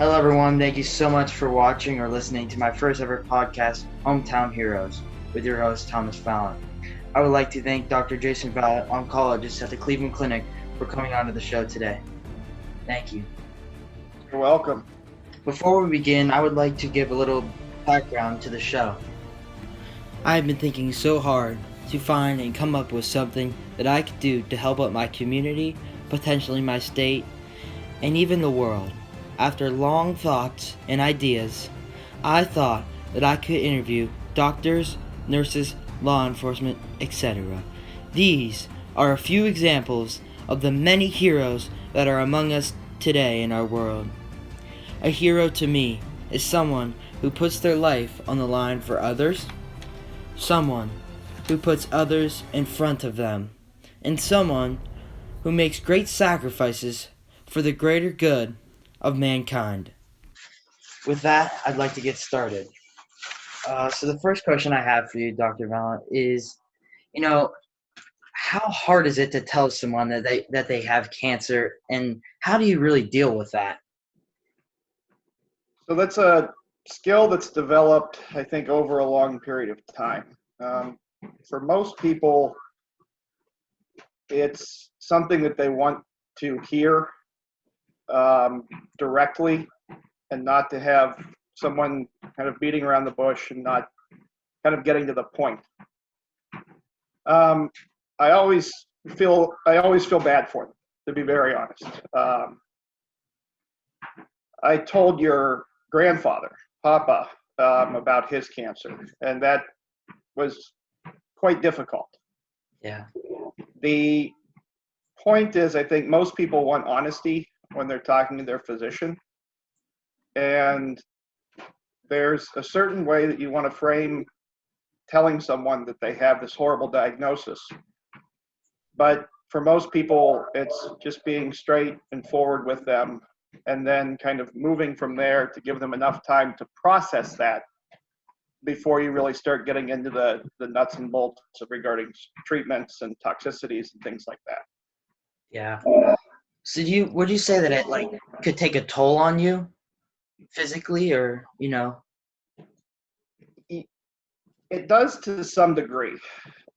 Hello, everyone. Thank you so much for watching or listening to my first ever podcast, Hometown Heroes, with your host, Thomas Valent. I would like to thank Dr. Jason Valent, oncologist at the Cleveland Clinic, for coming onto the show today. Thank you. You're welcome. Before we begin, I would like to give a little background to the show. I've been thinking so hard to find and come up with something that I could do to help out my community, potentially my state, and even the world. After long thoughts and ideas, I thought that I could interview doctors, nurses, law enforcement, etc. These are a few examples of the many heroes that are among us today in our world. A hero to me is someone who puts their life on the line for others, someone who puts others in front of them, and someone who makes great sacrifices for the greater good of mankind. With that, I'd like to get started. So the first question I have for you, Dr. Valent, is, how hard is it to tell someone that they have cancer, and how do you really deal with that? So that's a skill that's developed, I think, over a long period of time. For most people, it's something that they want to hear directly, and not to have someone kind of beating around the bush and not kind of getting to the point. I always feel bad for them, to be very honest. I told your grandfather, Papa, about his cancer, and that was quite difficult. Yeah. The point is, I think most people want honesty when they're talking to their physician, and there's a certain way that you want to frame telling someone that they have this horrible diagnosis. But for most people, it's just being straight and forward with them, and then kind of moving from there to give them enough time to process that before you really start getting into the nuts and bolts regarding treatments and toxicities and things like that. Yeah. So would you say that it could take a toll on you physically, or It does to some degree.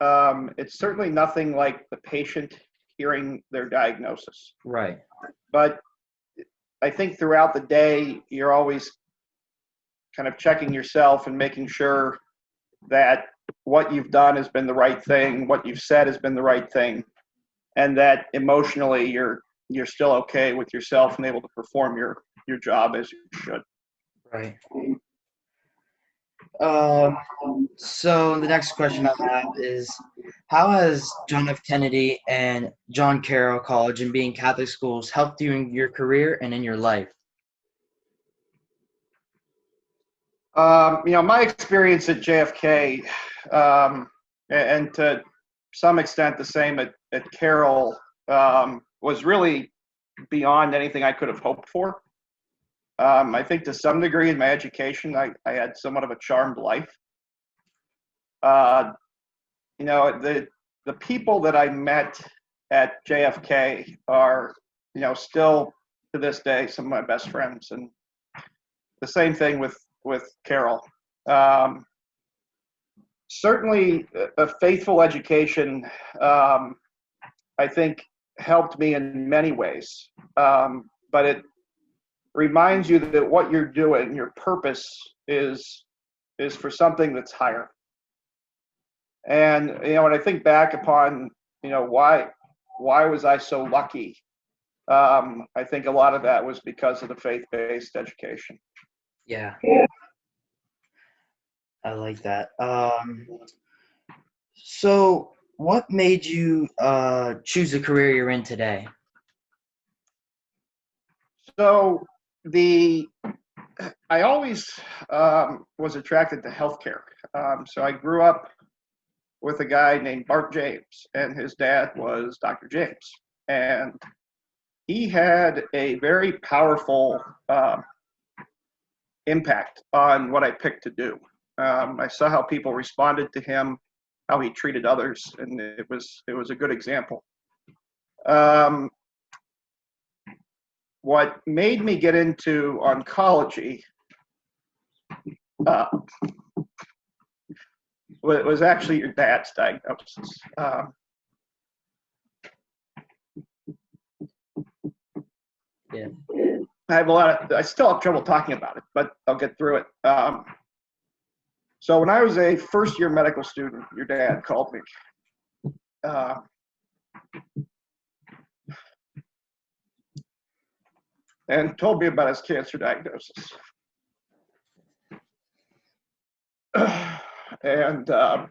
It's certainly nothing like the patient hearing their diagnosis. Right. But I think throughout the day, you're always kind of checking yourself and making sure that what you've done has been the right thing, what you've said has been the right thing, and that emotionally you're still okay with yourself and able to perform your job as you should. Right. So the next question I have is, how has John F. Kennedy and John Carroll College and being Catholic schools helped you in your career and in your life? My experience at JFK, and to some extent the same at Carroll, was really beyond anything I could have hoped for. I think to some degree in my education, I had somewhat of a charmed life. The people that I met at JFK are, still to this day some of my best friends, and the same thing with Carol. Certainly, a faithful education, I think, helped me in many ways, but it reminds you that what you're doing, your purpose is for something that's higher. And when I think back upon why was I so lucky, I think a lot of that was because of the faith-based education. Yeah. I like that. So what made you choose the career you're in today? So I always was attracted to healthcare. So I grew up with a guy named Bart James, and his dad was Dr. James. And he had a very powerful impact on what I picked to do. I saw how people responded to him, how he treated others, and it was a good example. what made me get into oncology was actually your dad's diagnosis. Yeah. I still have trouble talking about it, but I'll get through it. So when I was a first-year medical student, your dad called me. And told me about his cancer diagnosis. And I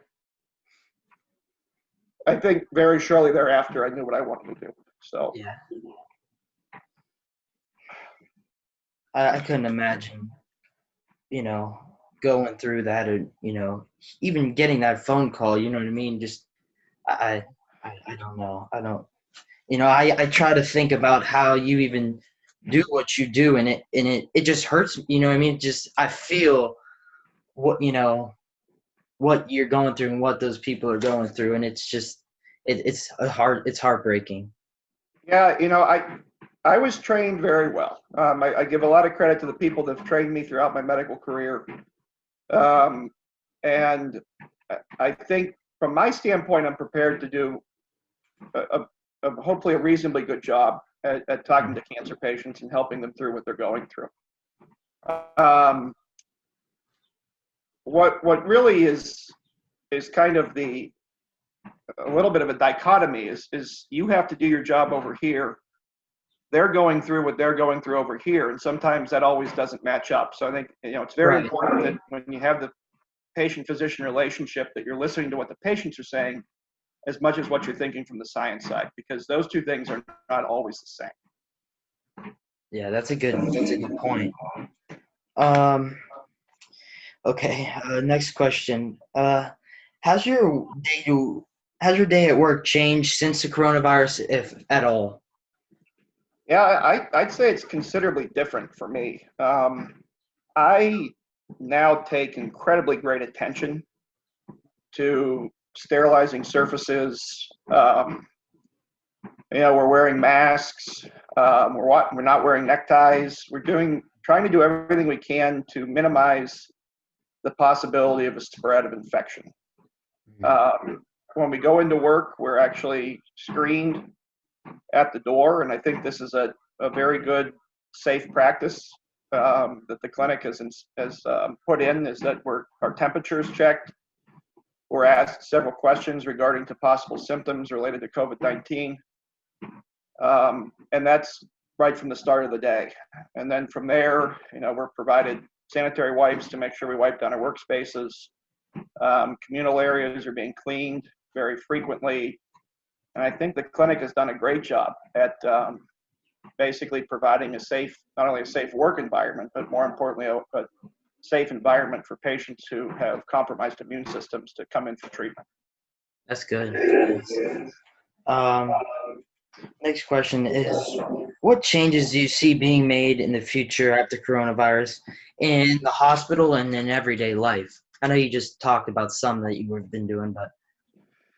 think very shortly thereafter, I knew what I wanted to do. So Yeah. I couldn't imagine, going through that, or even getting that phone call. You know what I mean? Just I don't know. I don't. I try to think about how you even do what you do, and it just hurts. You know what I mean? Just I feel what you're going through and what those people are going through, and it's just it's heartbreaking. yeah, I was trained very well. I give a lot of credit to the people that have trained me throughout my medical career. And I think from my standpoint, I'm prepared to do hopefully a reasonably good job at talking to cancer patients and helping them through what they're going through. What really is kind of a little bit of a dichotomy is you have to do your job over here. They're going through what they're going through over here, and sometimes that always doesn't match up. So I think it's very Right. important that when you have the patient-physician relationship, that you're listening to what the patients are saying as much as what you're thinking from the science side, because those two things are not always the same. Yeah, that's a good point. Okay, next question. How's your how's your day at work changed since the coronavirus, if at all? Yeah, I'd say it's considerably different for me. I now take incredibly great attention to sterilizing surfaces. We're wearing masks. We're not wearing neckties. We're trying to do everything we can to minimize the possibility of a spread of infection. When we go into work, we're actually screened at the door, and I think this is a very good, safe practice that the clinic has put in, is that our temperatures checked. We're asked several questions regarding to possible symptoms related to COVID-19, and that's right from the start of the day. And then from there, we're provided sanitary wipes to make sure we wipe down our workspaces. Communal areas are being cleaned very frequently. And I think the clinic has done a great job at basically providing not only a safe work environment, but more importantly, a safe environment for patients who have compromised immune systems to come in for treatment. That's good. Next question is, what changes do you see being made in the future after coronavirus in the hospital and in everyday life? I know you just talked about some that you have been doing, but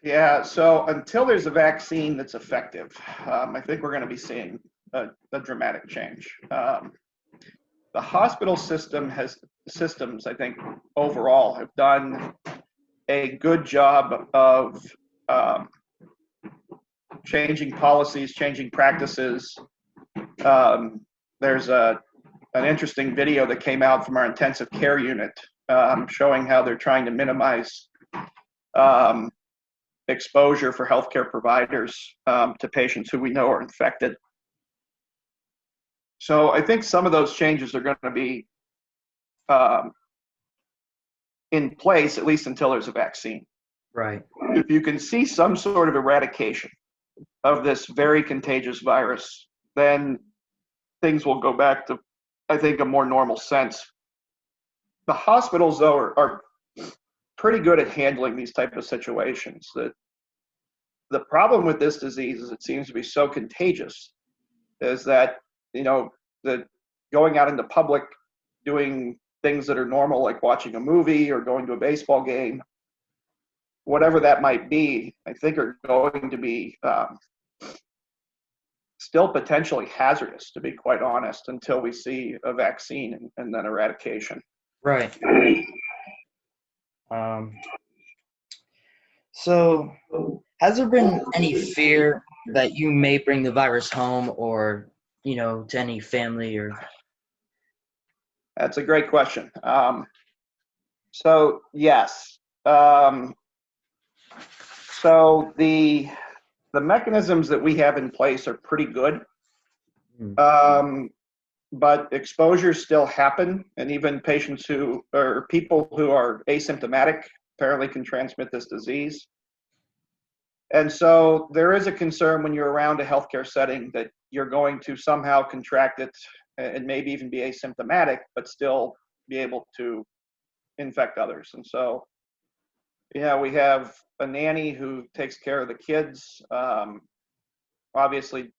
yeah, so until there's a vaccine that's effective, I think we're going to be seeing a dramatic change. The hospital systems, I think, overall have done a good job of changing policies, changing practices. There's an interesting video that came out from our intensive care unit showing how they're trying to minimize exposure for healthcare providers to patients who we know are infected. So I think some of those changes are going to be in place, at least until there's a vaccine. right. If you can see some sort of eradication of this very contagious virus, then things will go back to, I think, a more normal sense. The hospitals, though, are pretty good at handling these type of situations. The problem with this disease is it seems to be so contagious, is that, the going out into public, doing things that are normal, like watching a movie or going to a baseball game, whatever that might be, I think are going to be still potentially hazardous, to be quite honest, until we see a vaccine and then eradication. Right. Um, so, has there been any fear that you may bring the virus home, or to any family or? That's a great question. So yes. So the mechanisms that we have in place are pretty good. But exposures still happen, and even patients or people who are asymptomatic apparently can transmit this disease. And so there is a concern when you're around a healthcare setting that you're going to somehow contract it and maybe even be asymptomatic, but still be able to infect others. And so, we have a nanny who takes care of the kids. Obviously,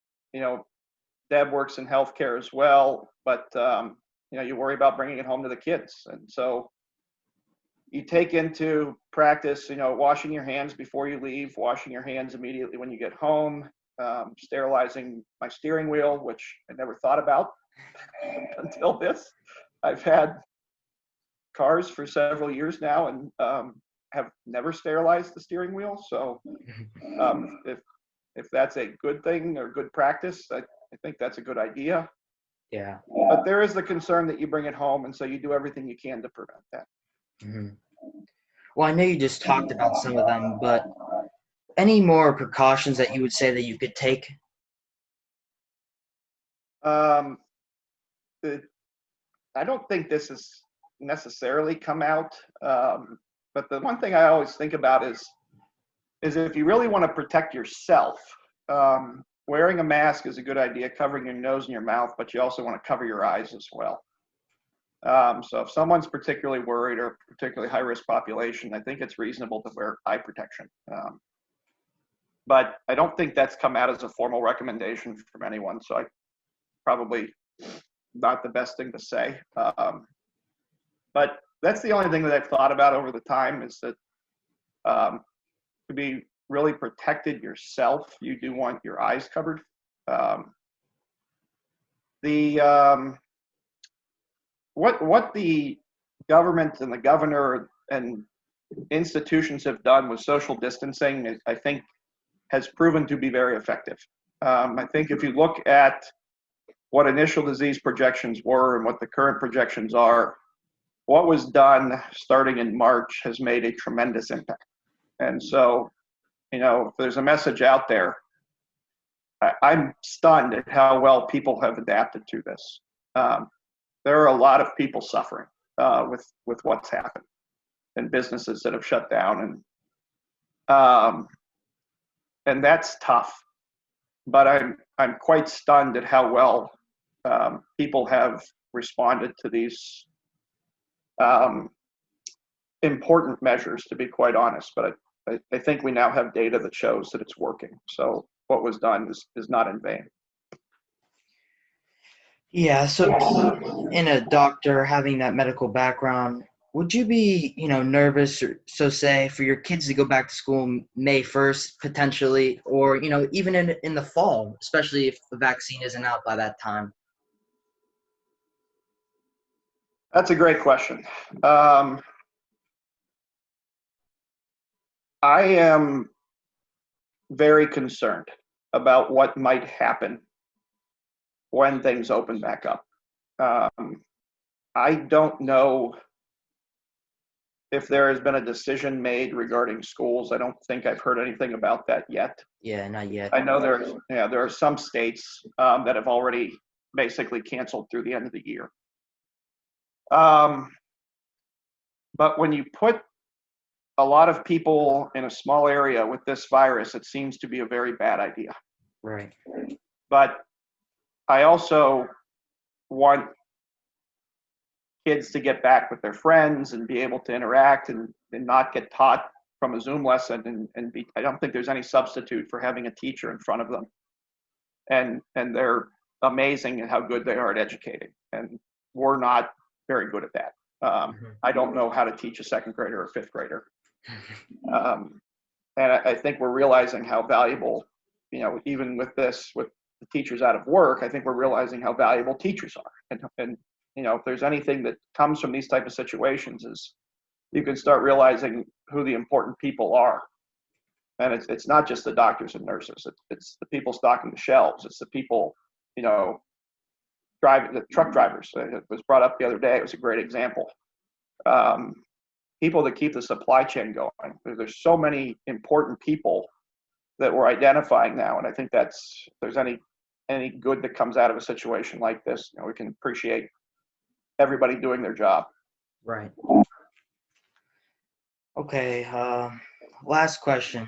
Deb works in healthcare as well, but you worry about bringing it home to the kids. And so you take into practice, washing your hands before you leave, washing your hands immediately when you get home, sterilizing my steering wheel, which I never thought about until this. I've had cars for several years now and have never sterilized the steering wheel. So if that's a good thing or good practice, I think that's a good idea. Yeah. But there is the concern that you bring it home, and so you do everything you can to prevent that. Mm-hmm. Well, I know you just talked about some of them, but any more precautions that you would say that you could take? I don't think this has necessarily come out, but the one thing I always think about is if you really want to protect yourself, wearing a mask is a good idea, covering your nose and your mouth, but you also want to cover your eyes as well. So if someone's particularly worried or particularly high-risk population, I think it's reasonable to wear eye protection. But I don't think that's come out as a formal recommendation from anyone, so probably not the best thing to say. But that's the only thing that I've thought about over the time is that to be really protected yourself, you do want your eyes covered. What the government and the governor and institutions have done with social distancing, I think, has proven to be very effective. I think if you look at what initial disease projections were and what the current projections are, what was done starting in March has made a tremendous impact. And so, if there's a message out there, I'm stunned at how well people have adapted to this. There are a lot of people suffering with what's happened, and businesses that have shut down, and that's tough. But I'm quite stunned at how well people have responded to these important measures, to be quite honest. But I think we now have data that shows that it's working. So what was done is not in vain. Yeah, so in a doctor having that medical background, would you be, nervous or so say for your kids to go back to school May 1st potentially, or, even in the fall, especially if the vaccine isn't out by that time? That's a great question. I am very concerned about what might happen when things open back up. I don't know if there has been a decision made regarding schools. I don't think I've heard anything about that yet. Yeah, not yet. I know there are some states that have already basically canceled through the end of the year. But when you put a lot of people in a small area with this virus, it seems to be a very bad idea. Right. But I also want kids to get back with their friends and be able to interact and not get taught from a Zoom lesson I don't think there's any substitute for having a teacher in front of them. And they're amazing at how good they are at educating. And we're not very good at that. I don't know how to teach a second grader or fifth grader. And I think we're realizing how valuable, even with the teachers out of work, I think we're realizing how valuable teachers are. And if there's anything that comes from these type of situations is you can start realizing who the important people are. And it's not just the doctors and nurses. It's the people stocking the shelves. It's the people, driving, the truck drivers. It was brought up the other day. It was a great example. People that keep the supply chain going. There's so many important people that we're identifying now. And I think if there's any good that comes out of a situation like this, we can appreciate everybody doing their job. Right. Okay. Last question.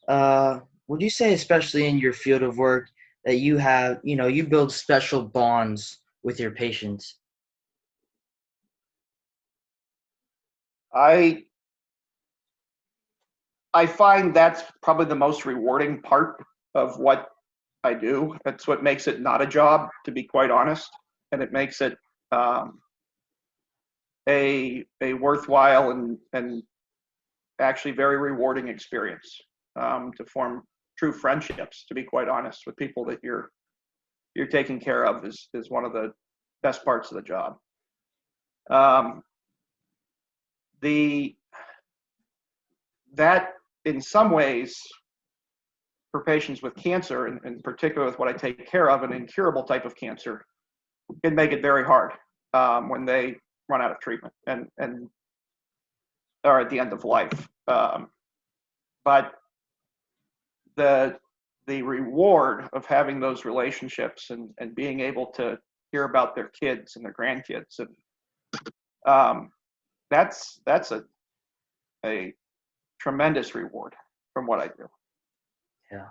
Would you say, especially in your field of work, that you have, you build special bonds with your patients? I find that's probably the most rewarding part of what I do. That's what makes it not a job, to be quite honest, and it makes it a worthwhile and actually very rewarding experience to form true friendships. To be quite honest, with people that you're taking care of is one of the best parts of the job. That in some ways, for patients with cancer, and in particular with what I take care of, an incurable type of cancer, can make it very hard when they run out of treatment and are at the end of life. But the reward of having those relationships and being able to hear about their kids and their grandkids, and that's a tremendous reward from what I do. Yeah.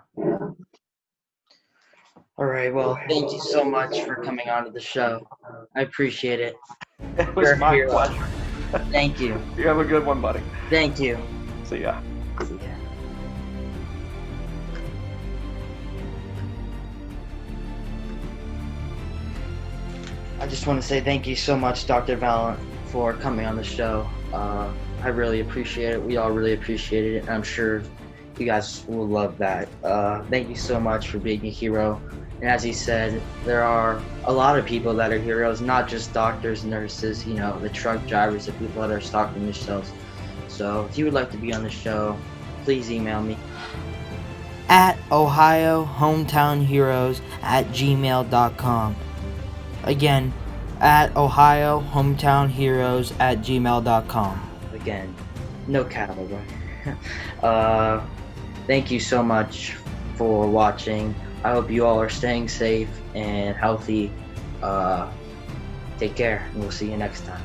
All right. Well, thank you so much for coming on to the show. I appreciate it. It was my pleasure. Thank you. You have a good one, buddy. Thank you. See ya. See ya. I just want to say thank you so much, Dr. Valent, for coming on the show. I really appreciate it. We all really appreciate it. And I'm sure you guys will love that. Thank you so much for being a hero. And as he said, there are a lot of people that are heroes, not just doctors, nurses, the truck drivers, the people that are stocking the shelves. So if you would like to be on the show, please email me at ohiohometownheroes@gmail.com. Again, at ohiohometownheroes@gmail.com. Again, no cattle. Thank you so much for watching. I hope you all are staying safe and healthy. Take care, and we'll see you next time.